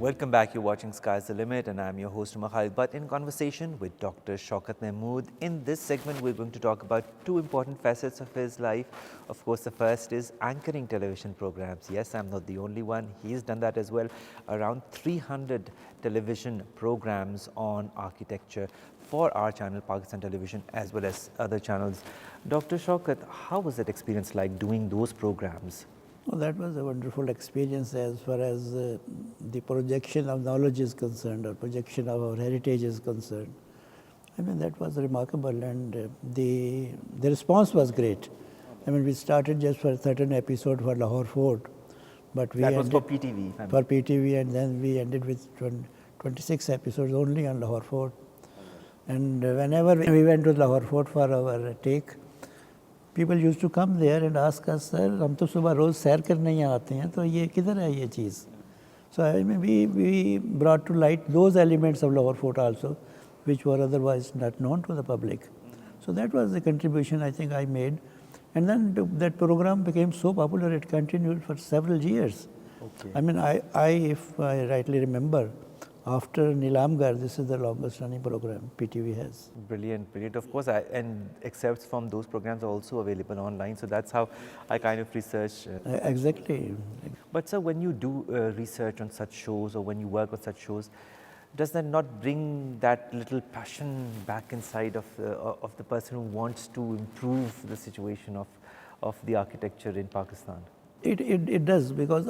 Welcome back. You're watching Sky's the Limit, and I'm your host, Omar Khalid. But in conversation with Dr. Shaukat Mahmood, in this segment, we're going to talk about two important facets of his life. Of course, the first is anchoring television programs. Yes, I'm not the only one. He's done that as well. Around 300 television programs on architecture for our channel, Pakistan Television, as well as other channels. Dr. Shaukat, how was that experience like doing those programs? Well, that was a wonderful experience as far as the projection of knowledge is concerned, or projection of our heritage is concerned. I mean, that was remarkable, and the response was great. I mean, we started just for a certain episode for Lahore Fort, but we That was ended for PTV. for PTV, and then we ended with 26 episodes only on Lahore Fort. And whenever we went to Lahore Fort for our take, people used to come there and ask us, sir, हम तो सुबह रोज सैर करने ही आते हैं, तो ये किधर है ये चीज़? So I mean, we brought to light those elements of Lahore Fort also, which were otherwise not known to the public. So that was the contribution I think I made. And then that program became so popular, it continued for several years. Okay. I mean, if I rightly remember, after Nilamgar, this is the longest running program PTV has. Brilliant, brilliant. Of course, and excerpts from those programs are also available online. So that's how I kind of research. Exactly. But sir, when you do research on such shows or when you work on such shows, does that not bring that little passion back inside of the person who wants to improve the situation of the architecture in Pakistan? It does, because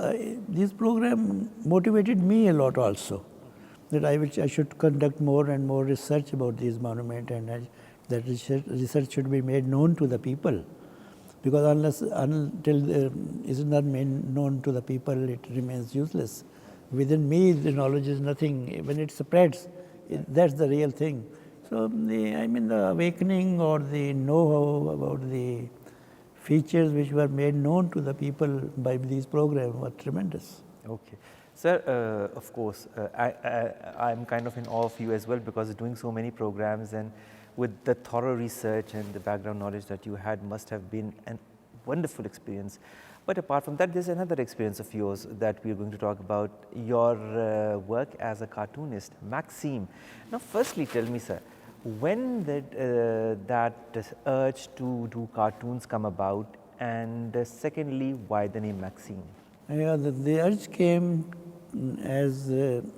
this program motivated me a lot also. That I should conduct more and more research about these monuments, and that research should be made known to the people. Because until it is not made known to the people, it remains useless. Within me, the knowledge is nothing. When it spreads, that's the real thing. So, the awakening or the know-how about the features which were made known to the people by these programs were tremendous. Okay. Sir, of course, I'm kind of in awe of you as well, because doing so many programs and with the thorough research and the background knowledge that you had must have been a wonderful experience. But apart from that, there's another experience of yours that we're going to talk about, your work as a cartoonist, Maxim. Now, firstly, tell me, sir, when did that urge to do cartoons come about? And secondly, why the name Maxim? Yeah, the urge came as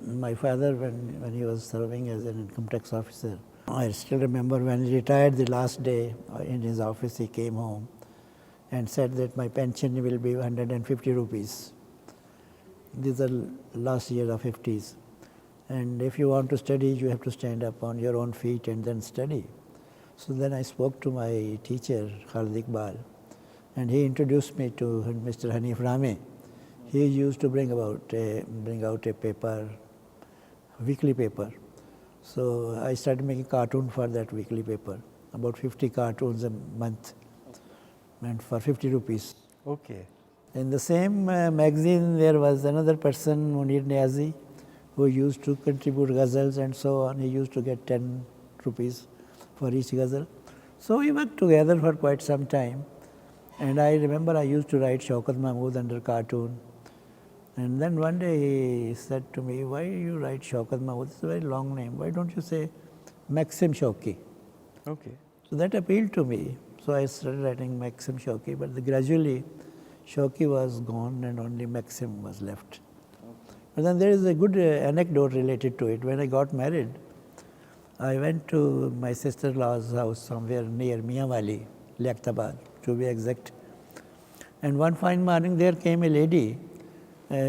my father, when he was serving as an income tax officer. I still remember when he retired the last day in his office, he came home and said that my pension will be 150 rupees. These are last year of 50s. And if you want to study, you have to stand up on your own feet and then study. So then I spoke to my teacher, Khalid, and he introduced me to Mr. Hanif Rame. He used to bring out a paper, weekly paper. So I started making cartoon for that weekly paper, about 50 cartoons a month, and for 50 rupees. Okay. In the same magazine, there was another person, Munir Niazi, who used to contribute ghazals and so on. He used to get 10 rupees for each ghazal. So we worked together for quite some time. And I remember I used to write Shaukat Mahmood under cartoon. And then one day he said to me, why you write Shaukat Mahmood? It's a very long name. Why don't you say Maxim Shauki? Okay. So that appealed to me. So I started writing Maxim Shauki, but gradually Shauki was gone and only Maxim was left. But then there is a good anecdote related to it. When I got married, I went to my sister-in-law's house somewhere near Mianwali, Liaquatabad, to be exact. And one fine morning there came a lady.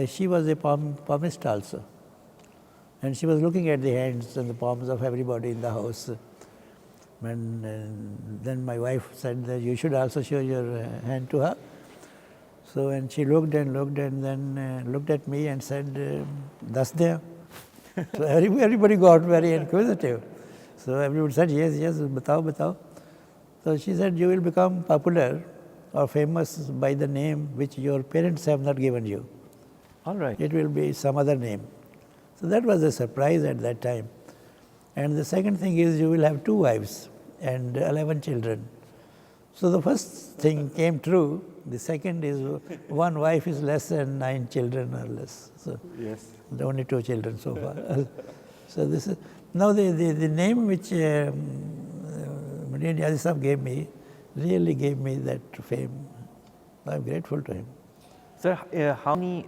She was a palmist also. And she was looking at the hands and the palms of everybody in the house. And then my wife said that you should also show your hand to her. So when she looked and then looked at me and said, "Das there." So everybody got very inquisitive. So everyone said, yes, batao, batao. So she said, you will become popular or famous by the name which your parents have not given you. All right. It will be some other name. So that was a surprise at that time. And the second thing is you will have 2 wives and 11 children. So the first thing came true, The second is one wife is less and 9 children are less. So Yes. only 2 children so far. So this is now the name which Mudin Yazi Sahab gave me really gave me that fame. I'm grateful to him. Sir, how many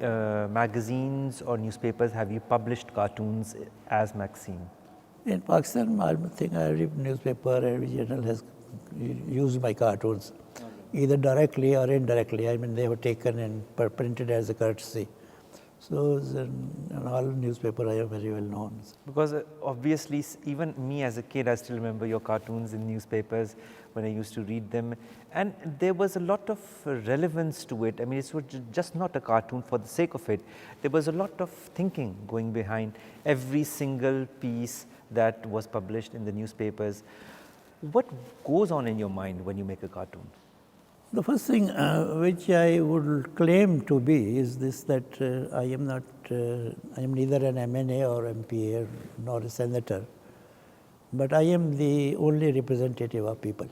magazines or newspapers have you published cartoons as Maxim? In Pakistan, I think every newspaper, every journal has used my cartoons, either directly or indirectly. I mean, they were taken and printed as a courtesy. So in all newspaper, I am very well known. Because obviously, even me as a kid, I still remember your cartoons in newspapers when I used to read them. And there was a lot of relevance to it. I mean, it was just not a cartoon for the sake of it. There was a lot of thinking going behind every single piece that was published in the newspapers. What goes on in your mind when you make a cartoon? The first thing which I would claim to be is this, that I am neither an MNA or MPA nor a senator, but I am the only representative of people.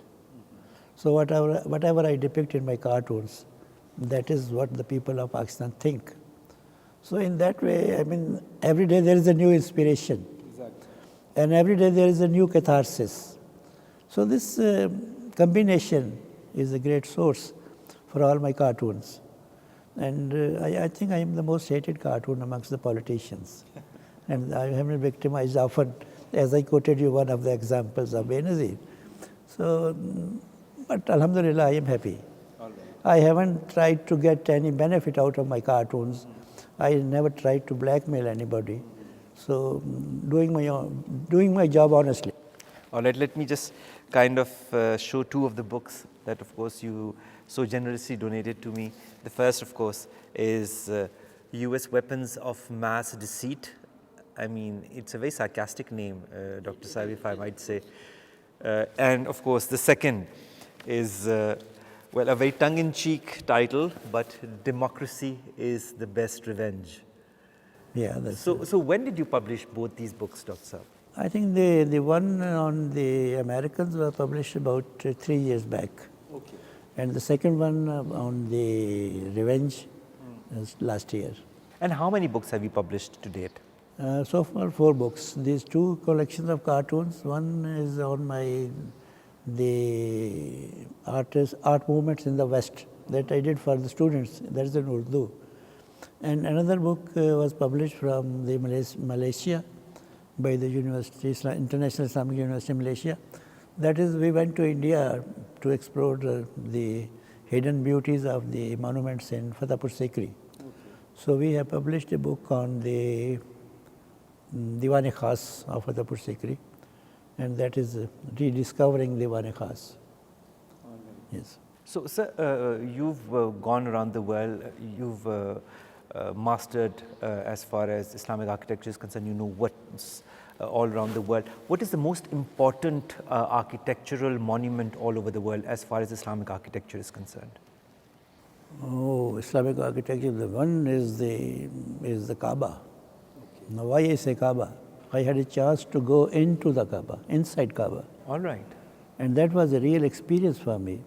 So whatever I depict in my cartoons, that is what the people of Pakistan think. So in that way, I mean, every day there is a new inspiration. Exactly. And every day there is a new catharsis. So this combination is a great source for all my cartoons. And I think I am the most hated cartoon amongst the politicians. And I have been victimized often, as I quoted you one of the examples of Benazir. So, but Alhamdulillah, I am happy. I haven't tried to get any benefit out of my cartoons. I never tried to blackmail anybody. So, doing my job honestly. All right, let me just kind of show 2 of the books that, of course, you so generously donated to me. The first, of course, is US Weapons of Mass Deceit. I mean, it's a very sarcastic name, Dr. Saib, if I might say. And, of course, the second is, well, a very tongue-in-cheek title, but Democracy is the Best Revenge. Yeah, that's so when did you publish both these books, Dr. Saib? I think the one on the Americans was published about 3 years back. Okay. And the second one on the revenge is last year. And how many books have you published to date? So far 4 books. These 2 collections of cartoons. One is on the art movements in the West that I did for the students. That is in Urdu. And another book was published from the Malaysia by the University, International Islamic University Malaysia. That is, we went to India to explore the hidden beauties of the monuments in Fatehpur Sikri. Okay. So we have published a book on the Diwan-e-Khas of Fatehpur Sikri, and that is rediscovering Diwan-e-Khas. Yes. So, sir, you've gone around the world, you've mastered as far as Islamic architecture is concerned, you know what's all around the world. What is the most important architectural monument all over the world as far as Islamic architecture is concerned? Oh, Islamic architecture, the one is the Kaaba. Okay. Now why I say Kaaba? I had a chance to go into the Kaaba, inside Kaaba. All right. And that was a real experience for me.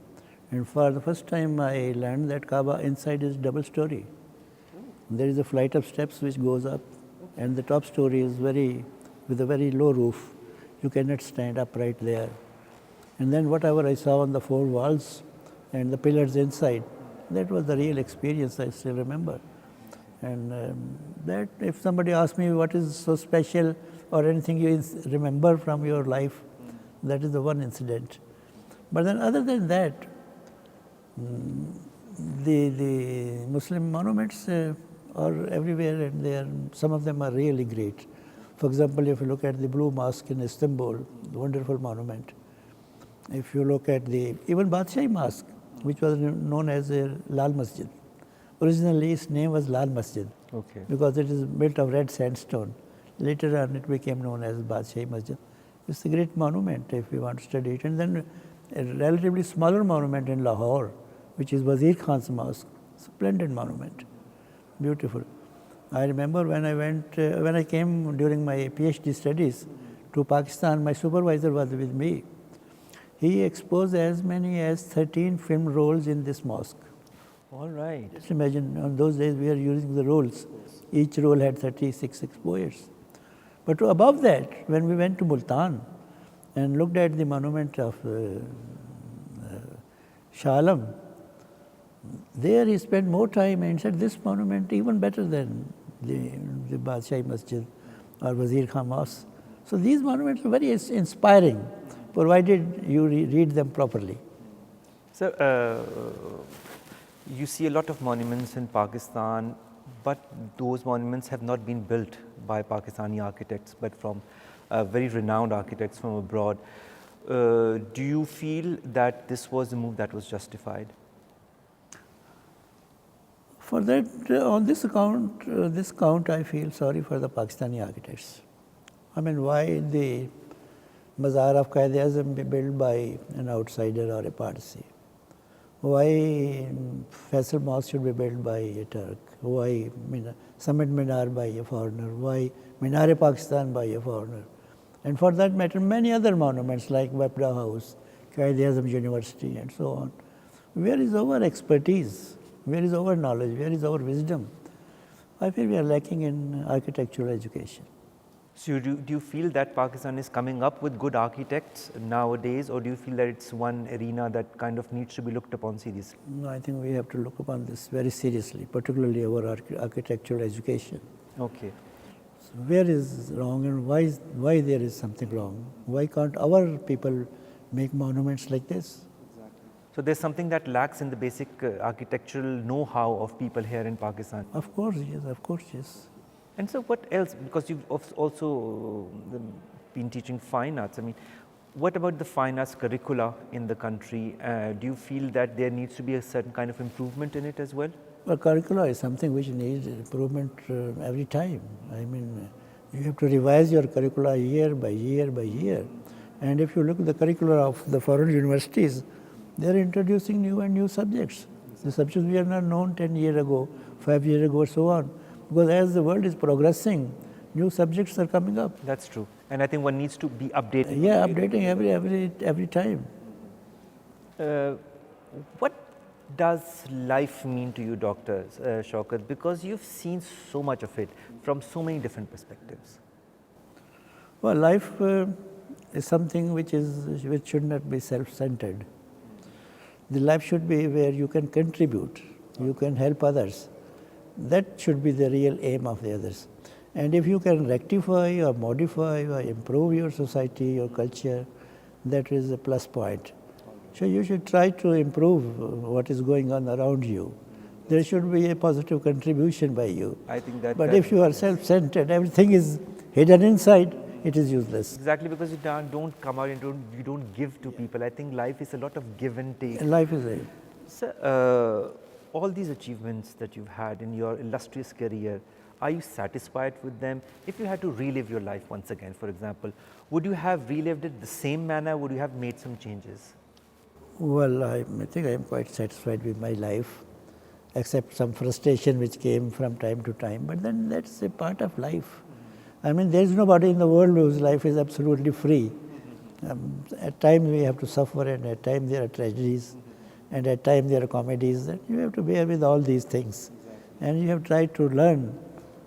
And for the first time I learned that Kaaba inside is double story. There is a flight of steps which goes up, and the top story is with a very low roof. You cannot stand upright there. And then whatever I saw on the 4 walls and the pillars inside, that was the real experience I still remember. And that if somebody asks me what is so special or anything you remember from your life, that is the one incident. But then other than that, the Muslim monuments are everywhere, and some of them are really great. For example, if you look at the Blue Mosque in Istanbul, the wonderful monument. If you look at even Badshahi Mosque, which was known as Lal Masjid. Originally its name was Lal Masjid, okay, because it is built of red sandstone. Later on it became known as Badshahi Masjid. It's a great monument if you want to study it. And then a relatively smaller monument in Lahore, which is Wazir Khan's Mosque. Splendid monument, beautiful. I remember when I came during my PhD studies to Pakistan, my supervisor was with me. He exposed as many as 13 film rolls in this mosque. All right. Just imagine, on those days we are using the rolls. Each roll had 36 exposures. But above that, when we went to Multan and looked at the monument of Shah Alam, there he spent more time and said this monument even better than the Badshah Masjid or Wazir Khan Mosque. So these monuments are very inspiring, provided you read them properly. So, you see a lot of monuments in Pakistan, but those monuments have not been built by Pakistani architects, but from very renowned architects from abroad. Do you feel that this was a move that was justified? For that, on this count, I feel sorry for the Pakistani architects. I mean, why the Mazar of Quaid-e-Azam be built by an outsider or a Parsi? Why Faisal Mosque should be built by a Turk? Why Summit Minar by a foreigner? Why Minar-e-Pakistan by a foreigner? And for that matter, many other monuments like Wapda House, Quaid-e-Azam University, and so on. Where is our expertise? Where is our knowledge? Where is our wisdom? I feel we are lacking in architectural education. So do you feel that Pakistan is coming up with good architects nowadays, or do you feel that it's one arena that kind of needs to be looked upon seriously? No, I think we have to look upon this very seriously, particularly our architectural education. Okay. So where is wrong and why there is something wrong? Why can't our people make monuments like this? So there's something that lacks in the basic architectural know-how of people here in Pakistan. Of course, yes, of course, yes. And so what else, because you've also been teaching fine arts, I mean, what about the fine arts curricula in the country? Do you feel that there needs to be a certain kind of improvement in it as well? Well, curricula is something which needs improvement every time. I mean, you have to revise your curricula year by year by year. And if you look at the curricula of the foreign universities, they are introducing new and new subjects. The subjects we are not known 10 years ago, 5 years ago, so on. Because as the world is progressing, new subjects are coming up. That's true. And I think one needs to be updated. Yeah, updating every time. What does life mean to you, Dr. Shaukat? Because you've seen so much of it from so many different perspectives. Well, life is something which should not be self-centered. The life should be where you can contribute, you can help others. That should be the real aim of the others. And if you can rectify or modify or improve your society, your culture, that is a plus point. So you should try to improve what is going on around you. There should be a positive contribution by you. I think that. But if you are self-centered, everything is hidden inside, it is useless. Exactly, because you don't come out and you don't give to people. I think life is a lot of give and take. Life is a... So, all these achievements that you've had in your illustrious career, are you satisfied with them? If you had to relive your life once again, for example, would you have relived it the same manner? Would you have made some changes? Well, I think I am quite satisfied with my life, except some frustration which came from time to time. But then that's a part of life. I mean, there is nobody in the world whose life is absolutely free. At times we have to suffer, and at times there are tragedies, and at times there are comedies. And you have to bear with all these things. And you have tried to learn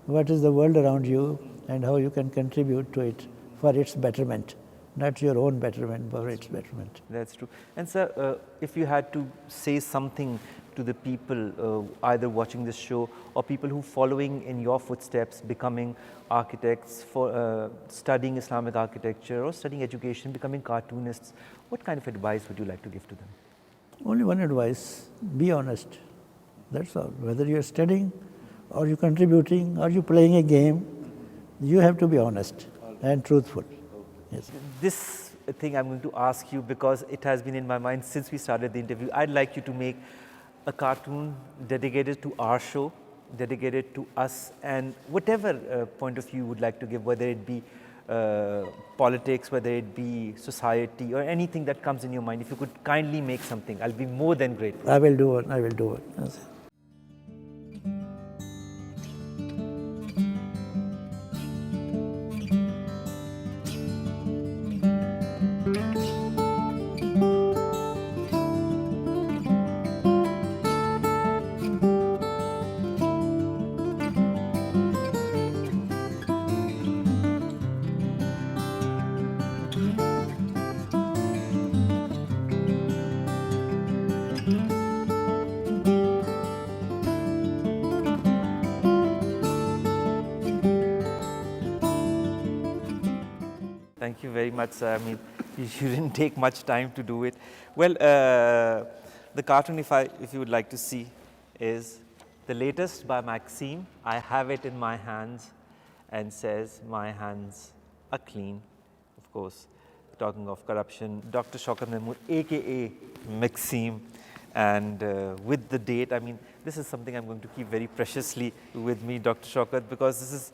what is the world around you and how you can contribute to it for its betterment. Not your own betterment, but its betterment. That's true. And sir, if you had to say something to the people either watching this show or people who following in your footsteps, becoming architects, for studying Islamic architecture or studying education, becoming cartoonists, what kind of advice would you like to give to them? Only one advice: be honest. That's all. Whether you're studying or you're contributing or you're playing a game, you have to be honest and truthful. Yes. This thing I'm going to ask you because it has been in my mind since we started the interview. I'd like you to make a cartoon dedicated to our show, dedicated to us, and whatever point of view you would like to give, whether it be politics, whether it be society or anything that comes in your mind. If you could kindly make something, I'll be more than grateful. I will do it. I will do it. Yes. Thank you very much, sir. I mean, you didn't take much time to do it. Well, the cartoon, if you would like to see, is the latest by Maxim. I have it in my hands and says, "My hands are clean." Of course, talking of corruption, Dr. Shaukat Mahmood, aka Maxim, and with the date, I mean, this is something I'm going to keep very preciously with me, Dr. Shaukat, because this is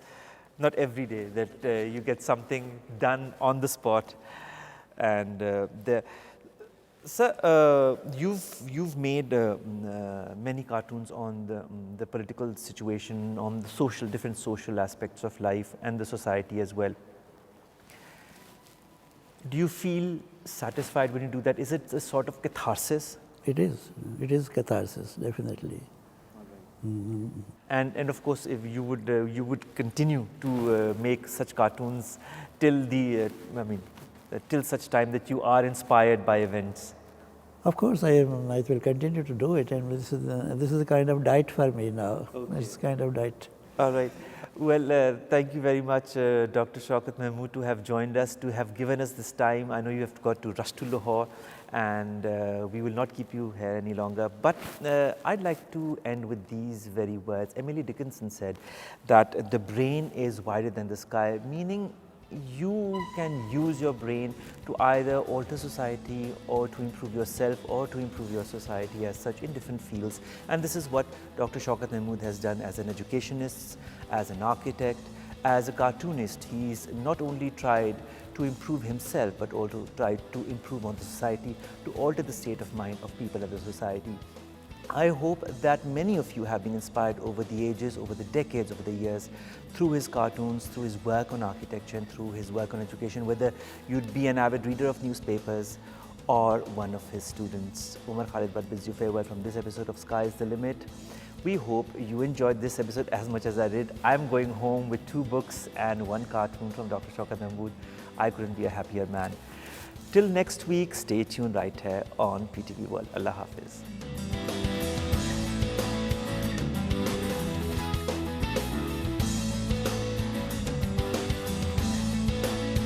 not every day that you get something done on the spot. And sir, you've made many cartoons on the political situation, on the different social aspects of life and the society as well. Do you feel satisfied when you do that? Is it a sort of catharsis? It is catharsis, definitely. And of course, if you would continue to make such cartoons till till such time that you are inspired by events. Of course, I will continue to do it, and this is a kind of diet for me now. Okay. It's kind of diet. All right. Well, thank you very much, Dr. Shaukat Mahmood, to have joined us, to have given us this time. I know you have got to rush to Lahore, and we will not keep you here any longer. But I'd like to end with these very words. Emily Dickinson said that the brain is wider than the sky, meaning you can use your brain to either alter society or to improve yourself or to improve your society as such in different fields. And this is what Dr. Shaukat Mahmood has done as an educationist, as an architect, as a cartoonist. He's not only tried to improve himself, but also tried to improve on the society, to alter the state of mind of people in the society. I hope that many of you have been inspired over the ages, over the decades, over the years, through his cartoons, through his work on architecture, and through his work on education, whether you'd be an avid reader of newspapers or one of his students. Omar, Khalid bids you farewell from this episode of Sky is the Limit. We hope you enjoyed this episode as much as I did. I'm going home with 2 books and 1 cartoon from Dr. Shaukat Mahmood. I couldn't be a happier man. Till next week, stay tuned right here on PTV World. Allah Hafiz.